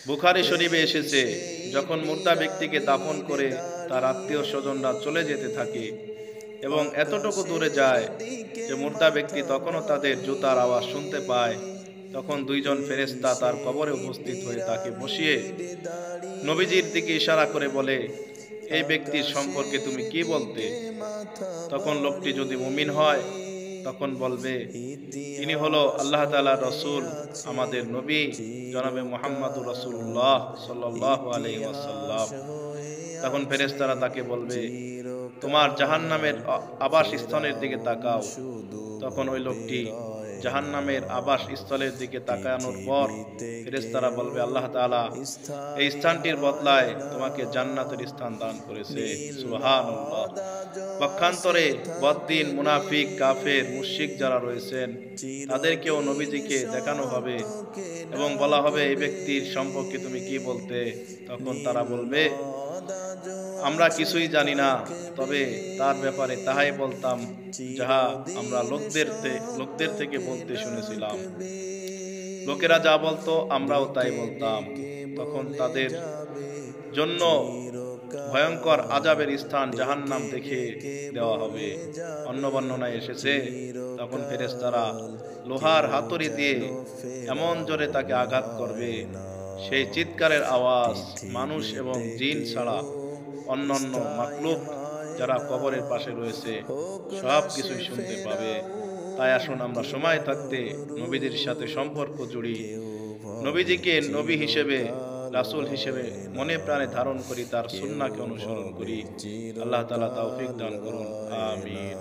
বুখারী শরীফে এসেছে, যখন মুর্দা ব্যক্তিকে দাফন করে তার আত্মীয় স্বজনরা চলে যেতে থাকে এবং এতটুকু দূরে যায় যে মুর্দা ব্যক্তি তখনও তাদের জুতার আওয়াজ শুনতে পায়, তখন দুইজন ফেরেশতা তার কবরে উপস্থিত হয়ে তাকে বসিয়ে নবীজির দিকে ইশারা করে বলে, এই ব্যক্তির সম্পর্কে তুমি কি বলতে? তখন লোকটি যদি মুমিন হয় তখন বলবে, ইনি হলো আল্লাহ তাআলার রাসূল, আমাদের নবী জনাবে মুহাম্মদুর রাসূলুল্লাহ সাল্লাল্লাহু আলাইহি ওয়াসাল্লাম। তখন ফেরেশতারা তাকে বলবে, তোমার জাহান্নামের আবাসস্থলের দিকে তাকাও। তখন ওই লোকটি জাহান্নামের আবাসস্থলের দিকে তাকানোর পর ফেরেশতারা বলবে, আল্লাহ তাআলা এই স্থানটির বদলায় তোমাকে জান্নাতের স্থান দান করেছে। সুবহানাল্লাহ। পক্ষান্তরে বদ্দিন, মুনাফিক, কাফের, মুশরিক যারা রয়েছেন তাদেরকেও নবীজিকে দেখানো হবে এবং বলা হবে, এই ব্যক্তির সম্পর্কে তুমি কি বলতে? তখন তারা বলবে, আমরা কিছুই জানি না, তবে তার ব্যাপারে তাহাই বলতাম যাহা আমরা লোকদের থেকে বলতে শুনেছিলাম। লোকেরা যা বলতো আমরাও তাই বলতাম। তখন তাদের জন্য ভয়ঙ্কর আযাবের স্থান জাহান্নাম দেখে দেওয়া হবে। অন্য বর্ণনায় এসেছে, তখন ফেরেশতারা লোহার হাতুড়ি দিয়ে এমন জোরে তাকে আঘাত করবে, সেই চিৎকারের আওয়াজ মানুষ এবং জিন ছাড়া অন্যান্য মাখলুক যারা কবরের পাশে রয়েছে সব কিছুই শুনতে পাবে। তাই আসুন আমরা সময় থাকতে নবীজির সাথে সম্পর্ক জুড়ি, নবীজিকে নবী হিসেবে, রাসূল হিসেবে মনে প্রাণে ধারণ করি, তার সুন্নাহকে অনুসরণ করি। আল্লাহ তাআলা তৌফিক দান করুন। আমিন।